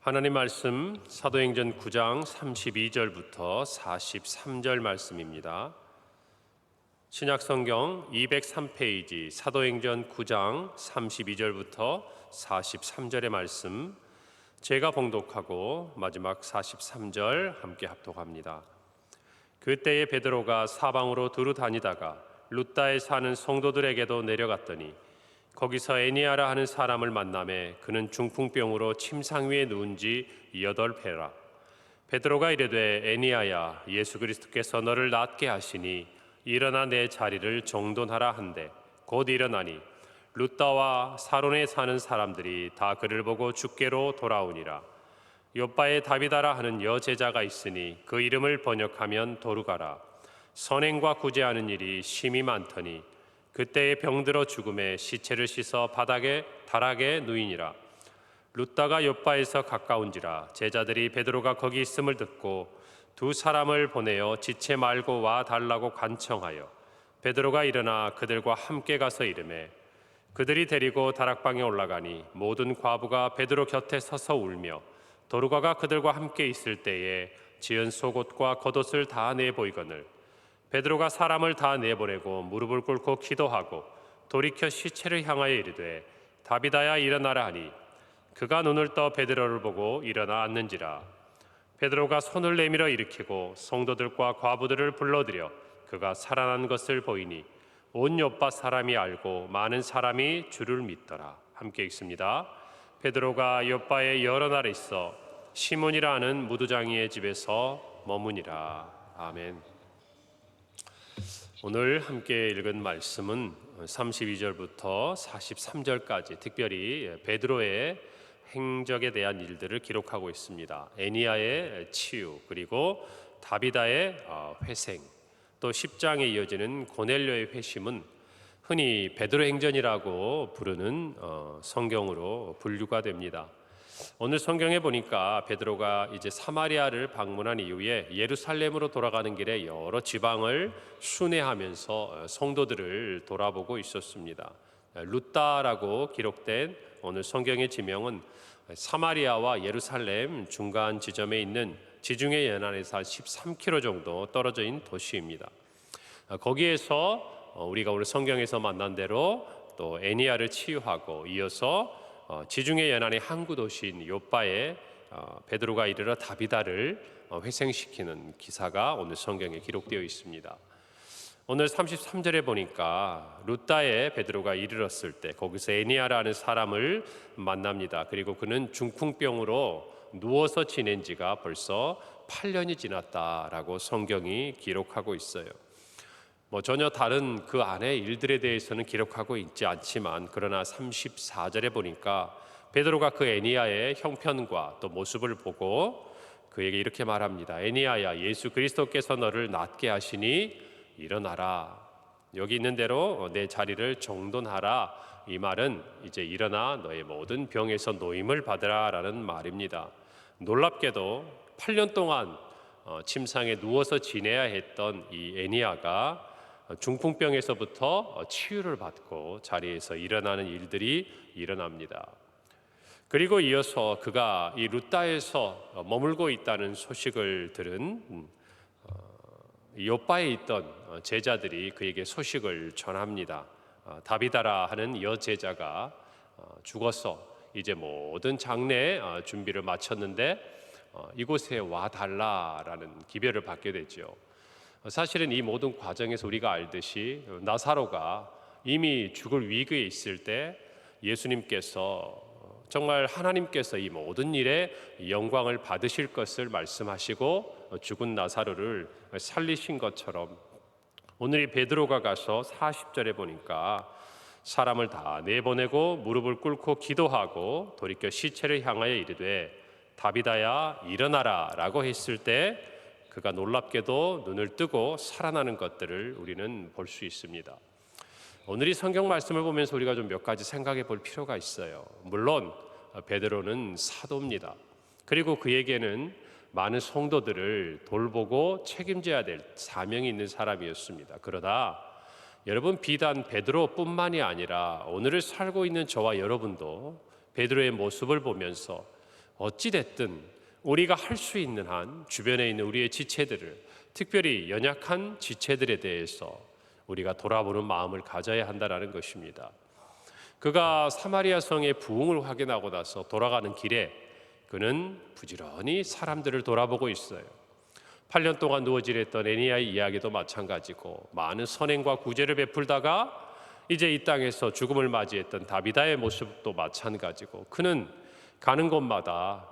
하나님 말씀 사도행전 9장 32절부터 43절 말씀입니다. 신약성경 203페이지 사도행전 9장 32절부터 43절의 말씀, 제가 봉독하고 마지막 43절 함께 합독합니다. 그때에 베드로가 사방으로 두루 다니다가 룻다에 사는 성도들에게도 내려갔더니 거기서 에니아라 하는 사람을 만나매 그는 중풍병으로 침상 위에 누운 지 8회라. 베드로가 이르되 에니아야, 예수 그리스도께서 너를 낫게 하시니 일어나 내 자리를 정돈하라 한데 곧 일어나니 룻다와 사론에 사는 사람들이 다 그를 보고 주께로 돌아오니라. 욥바에 다비다라 하는 여제자가 있으니 그 이름을 번역하면 도루가라. 선행과 구제하는 일이 심히 많더니 그때에 병들어 죽음에 시체를 씻어 바닥에 다락에 누이니라. 룻다가 욥바에서 가까운지라 제자들이 베드로가 거기 있음을 듣고 두 사람을 보내어 지체 말고 와 달라고 간청하여 베드로가 일어나 그들과 함께 가서 이르매 그들이 데리고 다락방에 올라가니 모든 과부가 베드로 곁에 서서 울며 도루가가 그들과 함께 있을 때에 지은 속옷과 겉옷을 다 내보이거늘 베드로가 사람을 다 내보내고 무릎을 꿇고 기도하고 돌이켜 시체를 향하여 이르되 다비다야 일어나라 하니 그가 눈을 떠 베드로를 보고 일어나 앉는지라. 베드로가 손을 내밀어 일으키고 성도들과 과부들을 불러들여 그가 살아난 것을 보이니 온 욥바 사람이 알고 많은 사람이 주를 믿더라. 함께 읽습니다. 베드로가 욥바에 여러 날 있어 시몬이라 하는 무두장이의 집에서 머무니라. 아멘. 오늘 함께 읽은 말씀은 32절부터 43절까지 특별히 베드로의 행적에 대한 일들을 기록하고 있습니다. 에니아의 치유, 그리고 다비다의 회생, 또 10장에 이어지는 고넬료의 회심은 흔히 베드로 행전이라고 부르는 성경으로 분류가 됩니다. 오늘 성경에 보니까 베드로가 이제 사마리아를 방문한 이후에 예루살렘으로 돌아가는 길에 여러 지방을 순회하면서 성도들을 돌아보고 있었습니다. 룻다라고 기록된 오늘 성경의 지명은 사마리아와 예루살렘 중간 지점에 있는 지중해 연안에서 한 13km 정도 떨어져 있는 도시입니다. 거기에서 우리가 오늘 성경에서 만난 대로 또 에니아를 치유하고 이어서 지중해 연안의 항구 도시인 욥바에 베드로가 이르러 다비다를 회생시키는 기사가 오늘 성경에 기록되어 있습니다. 오늘 33절에 보니까 룻다에 베드로가 이르렀을 때 거기서 에니아라는 사람을 만납니다. 그리고 그는 중풍병으로 누워서 지낸 지가 벌써 8년이 지났다라고 성경이 기록하고 있어요. 전혀 다른 그 안의 일들에 대해서는 기록하고 있지 않지만 그러나 34절에 보니까 베드로가 그 에니아의 형편과 또 모습을 보고 그에게 이렇게 말합니다. 에니아야, 예수 그리스도께서 너를 낫게 하시니 일어나라. 여기 있는 대로 내 자리를 정돈하라. 이 말은 이제 일어나 너의 모든 병에서 노임을 받으라 라는 말입니다. 놀랍게도 8년 동안 침상에 누워서 지내야 했던 이 에니아가 중풍병에서부터 치유를 받고 자리에서 일어나는 일들이 일어납니다. 그리고 이어서 그가 이 룻다에서 머물고 있다는 소식을 들은 욥바에 있던 제자들이 그에게 소식을 전합니다. 다비다라 하는 여제자가 죽어서 이제 모든 장례 준비를 마쳤는데 이곳에 와달라라는 기별을 받게 되죠. 사실은 이 모든 과정에서 우리가 알듯이 나사로가 이미 죽을 위기에 있을 때 예수님께서 정말 하나님께서 이 모든 일에 영광을 받으실 것을 말씀하시고 죽은 나사로를 살리신 것처럼 오늘 이 베드로가 가서 40절에 보니까 사람을 다 내보내고 무릎을 꿇고 기도하고 돌이켜 시체를 향하여 이르되 다비다야 일어나라 라고 했을 때 그가 놀랍게도 눈을 뜨고 살아나는 것들을 우리는 볼 수 있습니다. 오늘 이 성경 말씀을 보면서 우리가 좀 몇 가지 생각해 볼 필요가 있어요. 물론 베드로는 사도입니다. 그리고 그에게는 많은 성도들을 돌보고 책임져야 될 사명이 있는 사람이었습니다. 그러나 여러분, 비단 베드로뿐만이 아니라 오늘을 살고 있는 저와 여러분도 베드로의 모습을 보면서 어찌됐든 우리가 할 수 있는 한 주변에 있는 우리의 지체들을, 특별히 연약한 지체들에 대해서 우리가 돌아보는 마음을 가져야 한다는 것입니다. 그가 사마리아 성의 부흥을 확인하고 나서 돌아가는 길에 그는 부지런히 사람들을 돌아보고 있어요. 8년 동안 누워지랬던 에니야의 이야기도 마찬가지고, 많은 선행과 구제를 베풀다가 이제 이 땅에서 죽음을 맞이했던 다비다의 모습도 마찬가지고, 그는 가는 곳마다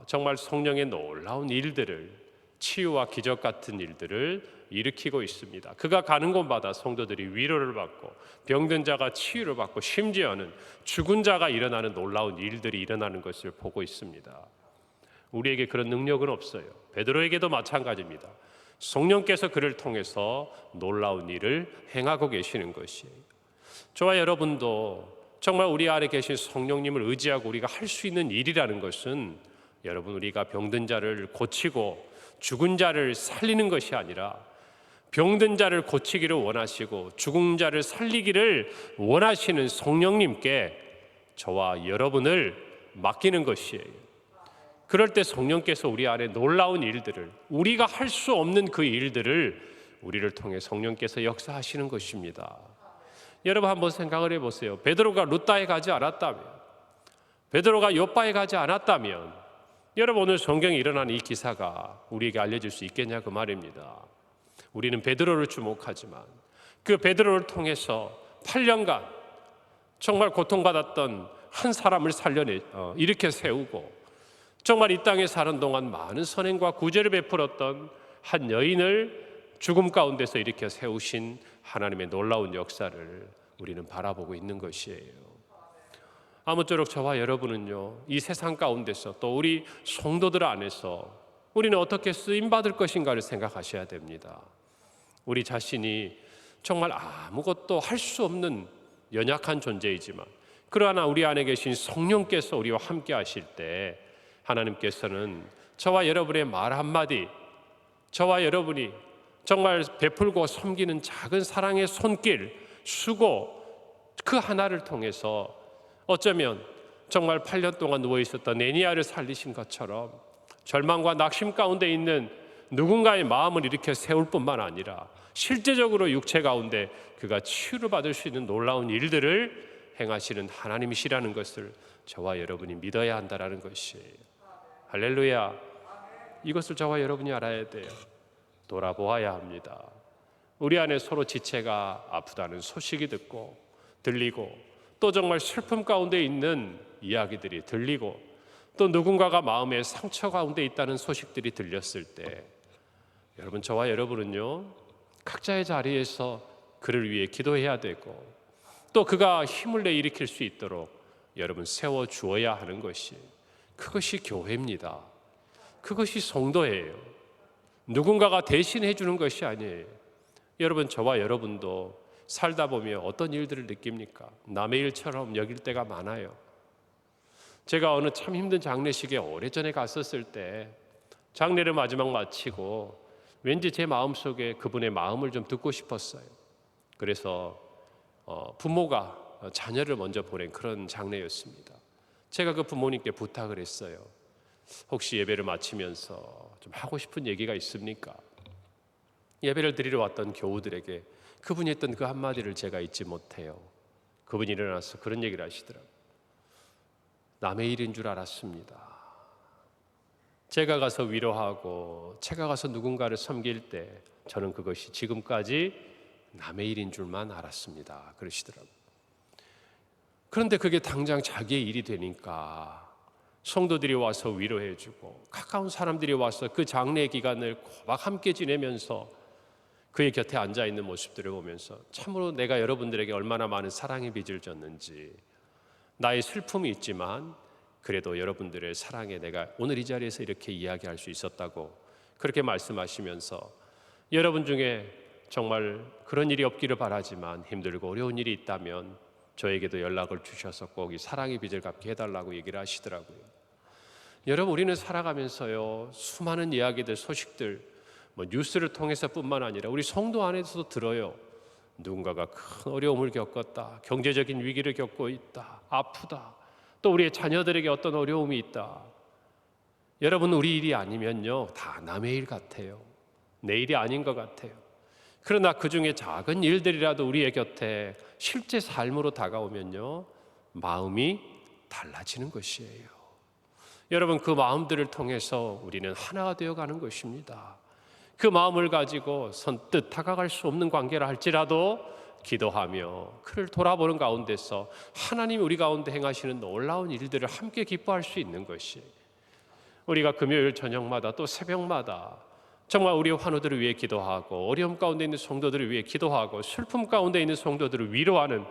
정말 성령의 놀라운 일들을, 치유와 기적 같은 일들을 일으키고 있습니다. 그가 가는 곳마다 성도들이 위로를 받고, 병든 자가 치유를 받고, 심지어는 죽은 자가 일어나는 놀라운 일들이 일어나는 것을 보고 있습니다. 우리에게 그런 능력은 없어요. 베드로에게도 마찬가지입니다. 성령께서 그를 통해서 놀라운 일을 행하고 계시는 것이에요. 저와 여러분도 정말 우리 안에 계신 성령님을 의지하고 우리가 할 수 있는 일이라는 것은, 여러분, 우리가 병든 자를 고치고 죽은 자를 살리는 것이 아니라, 병든 자를 고치기를 원하시고 죽은 자를 살리기를 원하시는 성령님께 저와 여러분을 맡기는 것이에요. 그럴 때 성령께서 우리 안에 놀라운 일들을, 우리가 할 수 없는 그 일들을 우리를 통해 성령께서 역사하시는 것입니다. 여러분, 한번 생각을 해보세요. 베드로가 루다에 가지 않았다면, 베드로가 요빠에 가지 않았다면, 여러분, 오늘 성경에 일어난 이 기사가 우리에게 알려질 수 있겠냐 그 말입니다. 우리는 베드로를 주목하지만 그 베드로를 통해서 8년간 정말 고통받았던 한 사람을 이렇게 세우고, 정말 이 땅에 사는 동안 많은 선행과 구제를 베풀었던 한 여인을 죽음 가운데서 일으켜 세우신 하나님의 놀라운 역사를 우리는 바라보고 있는 것이에요. 아무쪼록 저와 여러분은요, 이 세상 가운데서 또 우리 성도들 안에서 우리는 어떻게 쓰임받을 것인가를 생각하셔야 됩니다. 우리 자신이 정말 아무것도 할 수 없는 연약한 존재이지만, 그러나 우리 안에 계신 성령께서 우리와 함께 하실 때 하나님께서는 저와 여러분의 말 한마디, 저와 여러분이 정말 베풀고 섬기는 작은 사랑의 손길, 수고, 그 하나를 통해서 어쩌면 정말 8년 동안 누워있었던 에니야를 살리신 것처럼 절망과 낙심 가운데 있는 누군가의 마음을 일으켜 세울 뿐만 아니라 실제적으로 육체 가운데 그가 치유를 받을 수 있는 놀라운 일들을 행하시는 하나님이시라는 것을 저와 여러분이 믿어야 한다는 것이에요. 할렐루야. 이것을 저와 여러분이 알아야 돼요. 돌아보아야 합니다. 우리 안에 서로 지체가 아프다는 소식이 듣고 들리고, 또 정말 슬픔 가운데 있는 이야기들이 들리고, 또 누군가가 마음의 상처 가운데 있다는 소식들이 들렸을 때, 여러분, 저와 여러분은요, 각자의 자리에서 그를 위해 기도해야 되고, 또 그가 힘을 내 일으킬 수 있도록 여러분 세워주어야 하는 것이, 그것이 교회입니다. 그것이 성도예요. 누군가가 대신해 주는 것이 아니에요. 여러분, 저와 여러분도 살다 보면 어떤 일들을 느낍니까? 남의 일처럼 여길 때가 많아요. 제가 어느 참 힘든 장례식에 오래전에 갔었을 때, 장례를 마지막 마치고 왠지 제 마음속에 그분의 마음을 좀 듣고 싶었어요. 그래서 부모가 자녀를 먼저 보낸 그런 장례였습니다. 제가 그 부모님께 부탁을 했어요. 혹시 예배를 마치면서 좀 하고 싶은 얘기가 있습니까? 예배를 드리러 왔던 교우들에게 그분이 했던 그 한마디를 제가 잊지 못해요. 그분이 일어나서 그런 얘기를 하시더라고요. 남의 일인 줄 알았습니다. 제가 가서 위로하고 제가 가서 누군가를 섬길 때 저는 그것이 지금까지 남의 일인 줄만 알았습니다. 그러시더라고요. 그런데 그게 당장 자기의 일이 되니까 성도들이 와서 위로해주고, 가까운 사람들이 와서 그 장례 기간을 고막 함께 지내면서 그의 곁에 앉아있는 모습들을 보면서 참으로 내가 여러분들에게 얼마나 많은 사랑의 빚을 졌는지, 나의 슬픔이 있지만 그래도 여러분들의 사랑에 내가 오늘 이 자리에서 이렇게 이야기할 수 있었다고 그렇게 말씀하시면서, 여러분 중에 정말 그런 일이 없기를 바라지만 힘들고 어려운 일이 있다면 저에게도 연락을 주셔서 꼭 이 사랑의 빚을 갚게 해달라고 얘기를 하시더라고요. 여러분, 우리는 살아가면서요, 수많은 이야기들, 소식들, 뉴스를 통해서 뿐만 아니라 우리 성도 안에서도 들어요. 누군가가 큰 어려움을 겪었다, 경제적인 위기를 겪고 있다, 아프다, 또 우리의 자녀들에게 어떤 어려움이 있다. 여러분, 우리 일이 아니면요 다 남의 일 같아요. 내 일이 아닌 것 같아요. 그러나 그 중에 작은 일들이라도 우리의 곁에 실제 삶으로 다가오면요 마음이 달라지는 것이에요. 여러분, 그 마음들을 통해서 우리는 하나가 되어가는 것입니다. 그 마음을 가지고 선뜻 다가갈 수 없는 관계라 할지라도 기도하며 그를 돌아보는 가운데서 하나님이 우리 가운데 행하시는 놀라운 일들을 함께 기뻐할 수 있는 것이, 우리가 금요일 저녁마다 또 새벽마다 정말 우리의 환우들을 위해 기도하고 어려움 가운데 있는 성도들을 위해 기도하고 슬픔 가운데 있는 성도들을 위로하는,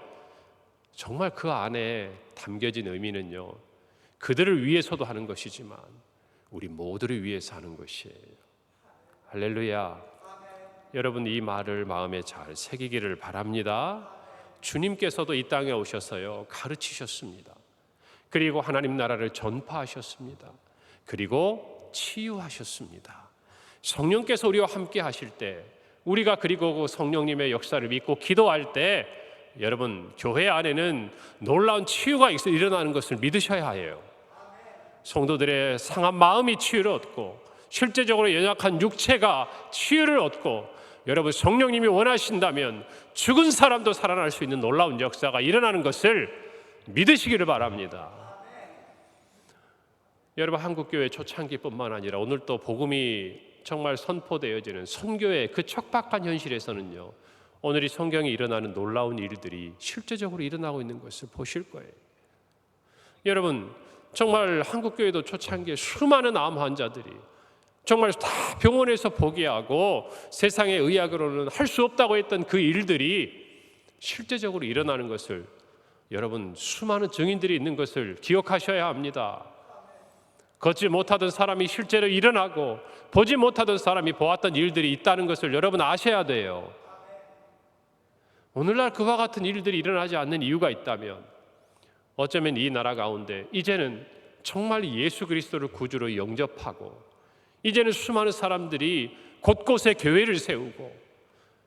정말 그 안에 담겨진 의미는요 그들을 위해서도 하는 것이지만 우리 모두를 위해서 하는 것이에요. 할렐루야. 여러분, 이 말을 마음에 잘 새기기를 바랍니다. 주님께서도 이 땅에 오셔서요 가르치셨습니다. 그리고 하나님 나라를 전파하셨습니다. 그리고 치유하셨습니다. 성령께서 우리와 함께 하실 때, 우리가 그리고 그 성령님의 역사를 믿고 기도할 때, 여러분 교회 안에는 놀라운 치유가 일어나는 것을 믿으셔야 해요. 성도들의 상한 마음이 치유를 얻고 실제적으로 연약한 육체가 치유를 얻고, 여러분 성령님이 원하신다면 죽은 사람도 살아날 수 있는 놀라운 역사가 일어나는 것을 믿으시기를 바랍니다. 여러분, 한국교회 초창기뿐만 아니라 오늘 또 복음이 정말 선포되어지는 선교의 그 척박한 현실에서는요 오늘 이 성경에 일어나는 놀라운 일들이 실제적으로 일어나고 있는 것을 보실 거예요. 여러분, 정말 한국교회도 초창기에 수많은 암 환자들이 정말 다 병원에서 포기하고 세상의 의학으로는 할 수 없다고 했던 그 일들이 실제적으로 일어나는 것을, 여러분 수많은 증인들이 있는 것을 기억하셔야 합니다. 걷지 못하던 사람이 실제로 일어나고 보지 못하던 사람이 보았던 일들이 있다는 것을 여러분 아셔야 돼요. 오늘날 그와 같은 일들이 일어나지 않는 이유가 있다면 어쩌면 이 나라 가운데 이제는 정말 예수 그리스도를 구주로 영접하고, 이제는 수많은 사람들이 곳곳에 교회를 세우고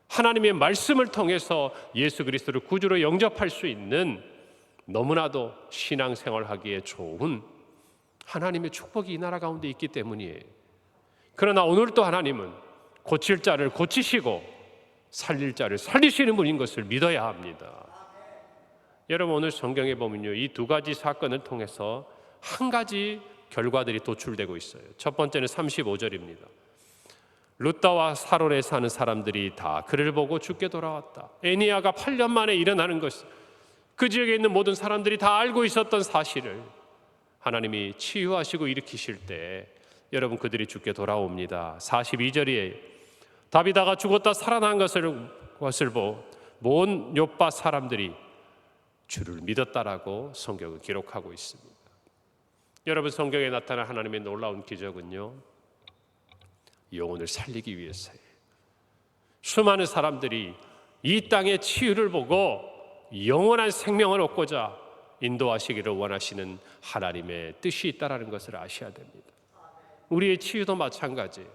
하나님의 말씀을 통해서 예수 그리스도를 구주로 영접할 수 있는 너무나도 신앙생활하기에 좋은 하나님의 축복이 이 나라 가운데 있기 때문이에요. 그러나 오늘도 하나님은 고칠 자를 고치시고 살릴 자를 살리시는 분인 것을 믿어야 합니다. 여러분, 오늘 성경에 보면요 이 두 가지 사건을 통해서 한 가지 결과들이 도출되고 있어요. 첫 번째는 35절입니다. 룻다와 사론에 사는 사람들이 다 그를 보고 죽게 돌아왔다. 에니야가 8년 만에 일어나는 것, 그 지역에 있는 모든 사람들이 다 알고 있었던 사실을 하나님이 치유하시고 일으키실 때 여러분 그들이 죽게 돌아옵니다. 42절에 다비다가 죽었다 살아난 것을 본 욥바 사람들이 주를 믿었다라고 성경은 기록하고 있습니다. 여러분, 성경에 나타난 하나님의 놀라운 기적은요 영혼을 살리기 위해서예요. 수많은 사람들이 이 땅의 치유를 보고 영원한 생명을 얻고자 인도하시기를 원하시는 하나님의 뜻이 있다는 것을 아셔야 됩니다. 우리의 치유도 마찬가지예요.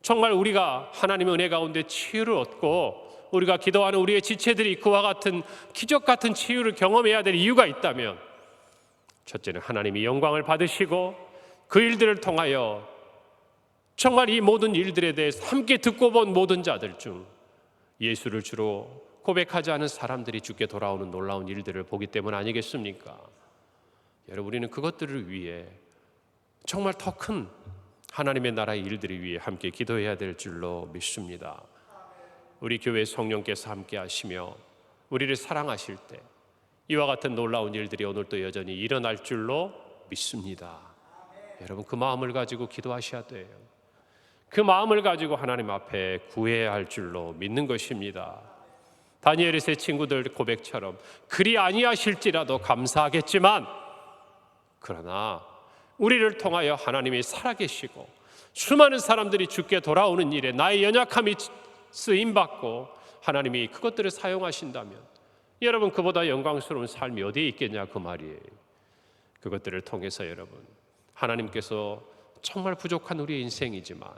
정말 우리가 하나님의 은혜 가운데 치유를 얻고 우리가 기도하는 우리의 지체들이 그와 같은 기적 같은 치유를 경험해야 될 이유가 있다면, 첫째는 하나님이 영광을 받으시고 그 일들을 통하여 정말 이 모든 일들에 대해서 함께 듣고 본 모든 자들 중 예수를 주로 고백하지 않은 사람들이 죽게 돌아오는 놀라운 일들을 보기 때문 아니겠습니까? 여러분, 우리는 그것들을 위해 정말 더 큰 하나님의 나라의 일들을 위해 함께 기도해야 될 줄로 믿습니다. 우리 교회 성령께서 함께 하시며 우리를 사랑하실 때 이와 같은 놀라운 일들이 오늘도 여전히 일어날 줄로 믿습니다. 여러분, 그 마음을 가지고 기도하셔야 돼요. 그 마음을 가지고 하나님 앞에 구해야 할 줄로 믿는 것입니다. 다니엘의 세 친구들 고백처럼 그리 아니하실지라도 감사하겠지만, 그러나 우리를 통하여 하나님이 살아계시고 수많은 사람들이 죽게 돌아오는 일에 나의 연약함이 쓰임받고 하나님이 그것들을 사용하신다면 여러분, 그보다 영광스러운 삶이 어디에 있겠냐 그 말이에요. 그것들을 통해서 여러분, 하나님께서 정말 부족한 우리의 인생이지만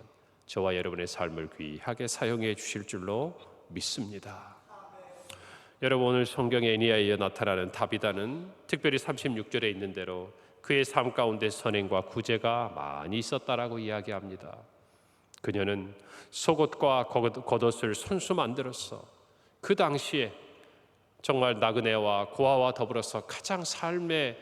저와 여러분의 삶을 귀하게 사용해 주실 줄로 믿습니다. 여러분, 오늘 성경에 에니야에 이어 나타나는 다비다는 특별히 36절에 있는 대로 그의 삶 가운데 선행과 구제가 많이 있었다라고 이야기합니다. 그녀는 속옷과 겉옷을 손수 만들어서 그 당시에 정말 나그네와 고아와 더불어서 가장 삶의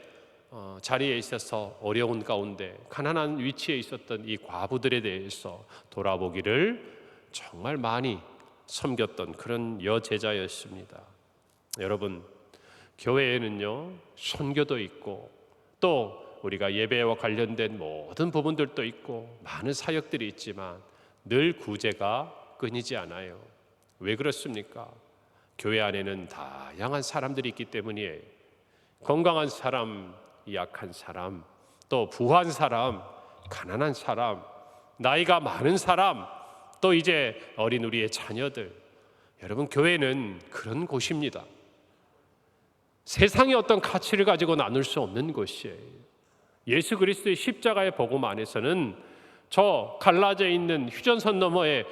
자리에 있어서 어려운 가운데 가난한 위치에 있었던 이 과부들에 대해서 돌아보기를 정말 많이 섬겼던 그런 여제자였습니다. 여러분, 교회에는요 선교도 있고 또 우리가 예배와 관련된 모든 부분들도 있고 많은 사역들이 있지만 늘 구제가 끊이지 않아요. 왜 그렇습니까? 교회 안에는 다양한 사람들이 있기 때문이에요. 건강한 사람, 약한 사람, 또 부한 사람, 가난한 사람, 나이가 많은 사람, 또 이제 어린 우리의 자녀들. 여러분, 교회는 그런 곳입니다. 세상의 어떤 가치를 가지고 나눌 수 없는 곳이에요. 예수 그리스도의 십자가의 복음 안에서는 저 갈라져 있는 휴전선 너머에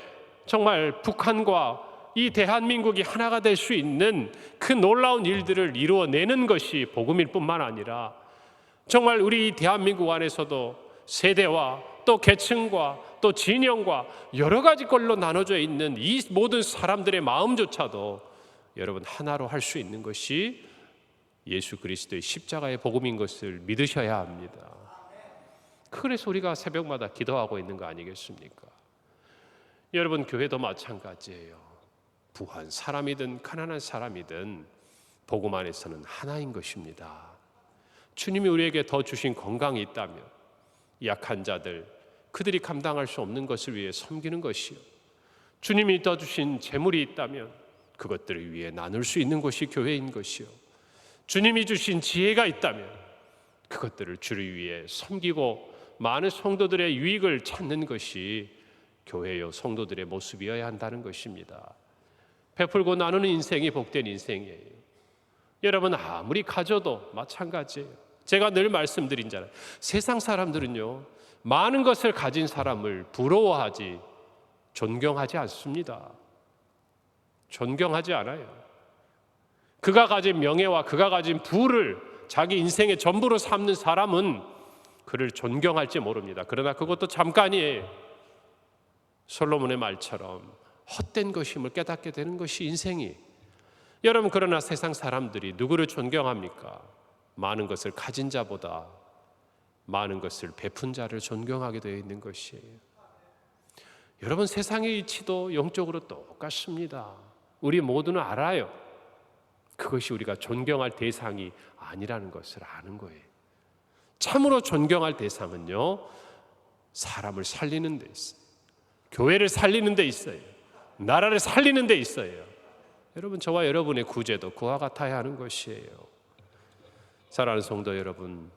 정말 북한과 이 대한민국이 하나가 될 수 있는 그 놀라운 일들을 이루어내는 것이 복음일 뿐만 아니라 정말 우리 대한민국 안에서도 세대와 또 계층과 또 진영과 여러 가지 걸로 나눠져 있는 이 모든 사람들의 마음조차도 여러분 하나로 할 수 있는 것이 예수 그리스도의 십자가의 복음인 것을 믿으셔야 합니다. 그래서 우리가 새벽마다 기도하고 있는 거 아니겠습니까? 여러분, 교회도 마찬가지예요. 부한 사람이든 가난한 사람이든 복음 안에서는 하나인 것입니다. 주님이 우리에게 더 주신 건강이 있다면 약한 자들, 그들이 감당할 수 없는 것을 위해 섬기는 것이요, 주님이 더 주신 재물이 있다면 그것들을 위해 나눌 수 있는 것이 교회인 것이요, 주님이 주신 지혜가 있다면 그것들을 주를 위해 섬기고 많은 성도들의 유익을 찾는 것이 교회요 성도들의 모습이어야 한다는 것입니다. 베풀고 나누는 인생이 복된 인생이에요. 여러분, 아무리 가져도 마찬가지예요. 제가 늘 말씀드린 잖아요. 세상 사람들은요 많은 것을 가진 사람을 부러워하지 존경하지 않습니다. 존경하지 않아요. 그가 가진 명예와 그가 가진 부를 자기 인생의 전부로 삼는 사람은 그를 존경할지 모릅니다. 그러나 그것도 잠깐이에요. 솔로몬의 말처럼 헛된 것임을 깨닫게 되는 것이 인생이. 여러분, 그러나 세상 사람들이 누구를 존경합니까? 많은 것을 가진 자보다 많은 것을 베푼 자를 존경하게 되어 있는 것이에요. 여러분, 세상의 이치도 영적으로 똑같습니다. 우리 모두는 알아요. 그것이 우리가 존경할 대상이 아니라는 것을 아는 거예요. 참으로 존경할 대상은요 사람을 살리는 데 있어요. 교회를 살리는 데 있어요. 나라를 살리는 데 있어요. 여러분, 저와 여러분의 구제도 그와 같아야 하는 것이에요. 사랑하는 성도 여러분,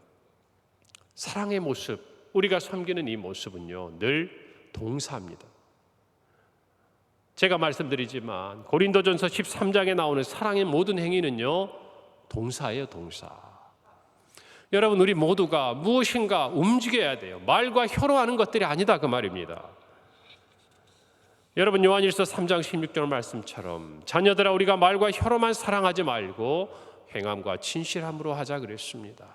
사랑의 모습, 우리가 섬기는 이 모습은요 늘 동사입니다. 제가 말씀드리지만 고린도전서 13장에 나오는 사랑의 모든 행위는요 동사예요, 동사. 여러분, 우리 모두가 무엇인가 움직여야 돼요. 말과 혀로 하는 것들이 아니다, 그 말입니다. 여러분, 요한일서 3장 16절 말씀처럼 자녀들아 우리가 말과 혀로만 사랑하지 말고 행함과 진실함으로 하자 그랬습니다.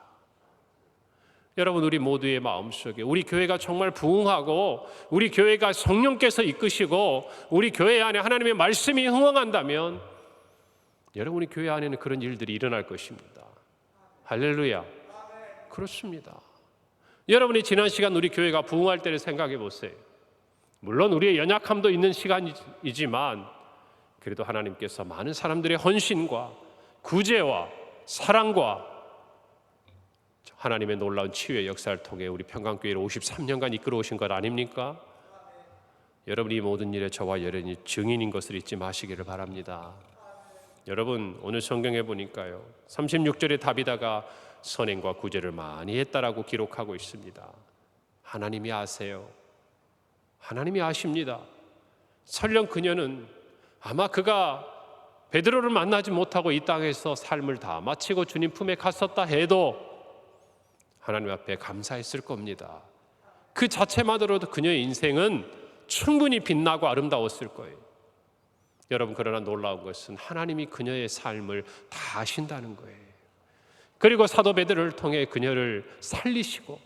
여러분, 우리 모두의 마음속에 우리 교회가 정말 부흥하고 우리 교회가 성령께서 이끄시고 우리 교회 안에 하나님의 말씀이 흥황한다면 여러분, 우리 교회 안에는 그런 일들이 일어날 것입니다. 할렐루야. 그렇습니다. 여러분이 지난 시간 우리 교회가 부흥할 때를 생각해 보세요. 물론 우리의 연약함도 있는 시간이지만 그래도 하나님께서 많은 사람들의 헌신과 구제와 사랑과 하나님의 놀라운 치유의 역사를 통해 우리 평강교회를 53년간 이끌어 오신 것 아닙니까? 여러분이 모든 일에 저와 여러분이 증인인 것을 잊지 마시기를 바랍니다. 여러분, 오늘 성경에 보니까요 36절에 다비다가 선행과 구제를 많이 했다라고 기록하고 있습니다. 하나님이 아세요. 하나님이 아십니다. 설령 그녀는 아마 그가 베드로를 만나지 못하고 이 땅에서 삶을 다 마치고 주님 품에 갔었다 해도 하나님 앞에 감사했을 겁니다. 그 자체만으로도 그녀의 인생은 충분히 빛나고 아름다웠을 거예요. 여러분, 그러나 놀라운 것은 하나님이 그녀의 삶을 다 아신다는 거예요. 그리고 사도 베드로를 통해 그녀를 살리시고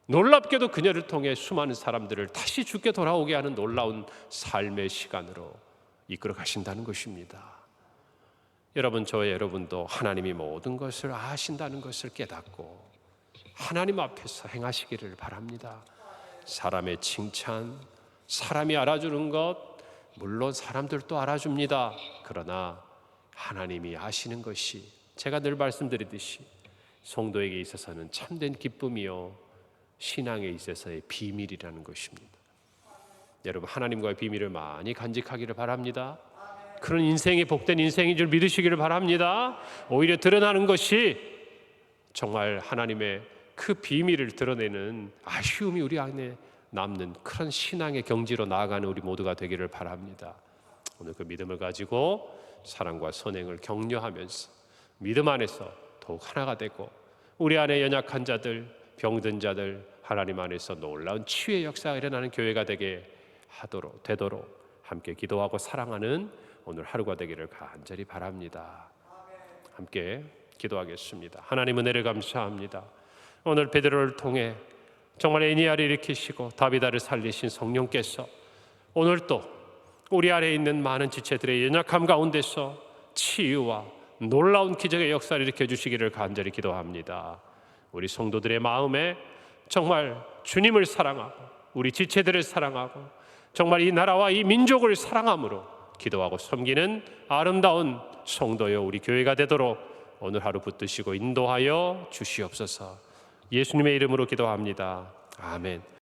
놀랍게도 그녀를 통해 수많은 사람들을 다시 주께 돌아오게 하는 놀라운 삶의 시간으로 이끌어 가신다는 것입니다. 여러분, 저와 여러분도 하나님이 모든 것을 아신다는 것을 깨닫고 하나님 앞에서 행하시기를 바랍니다. 사람의 칭찬, 사람이 알아주는 것, 물론 사람들도 알아줍니다. 그러나 하나님이 아시는 것이 제가 늘 말씀드리듯이 성도에게 있어서는 참된 기쁨이요 신앙에 있어서의 비밀이라는 것입니다. 여러분, 하나님과의 비밀을 많이 간직하기를 바랍니다. 그런 인생이 복된 인생인 줄 믿으시기를 바랍니다. 오히려 드러나는 것이 정말 하나님의 그 비밀을 드러내는 아쉬움이 우리 안에 남는 그런 신앙의 경지로 나아가는 우리 모두가 되기를 바랍니다. 오늘 그 믿음을 가지고 사랑과 선행을 격려하면서 믿음 안에서 더욱 하나가 되고 우리 안에 연약한 자들, 병든 자들 하나님 안에서 놀라운 치유의 역사가 일어나는 교회가 되도록 함께 기도하고 사랑하는 오늘 하루가 되기를 간절히 바랍니다. 함께 기도하겠습니다. 하나님 은혜를 감사합니다. 오늘 베드로를 통해 정말 애니야를 일으키시고 다비다를 살리신 성령께서 오늘 또 우리 안에 있는 많은 지체들의 연약함 가운데서 치유와 놀라운 기적의 역사를 일으켜 주시기를 간절히 기도합니다. 우리 성도들의 마음에 정말 주님을 사랑하고 우리 지체들을 사랑하고 정말 이 나라와 이 민족을 사랑함으로 기도하고 섬기는 아름다운 성도여 우리 교회가 되도록 오늘 하루 붙드시고 인도하여 주시옵소서. 예수님의 이름으로 기도합니다. 아멘.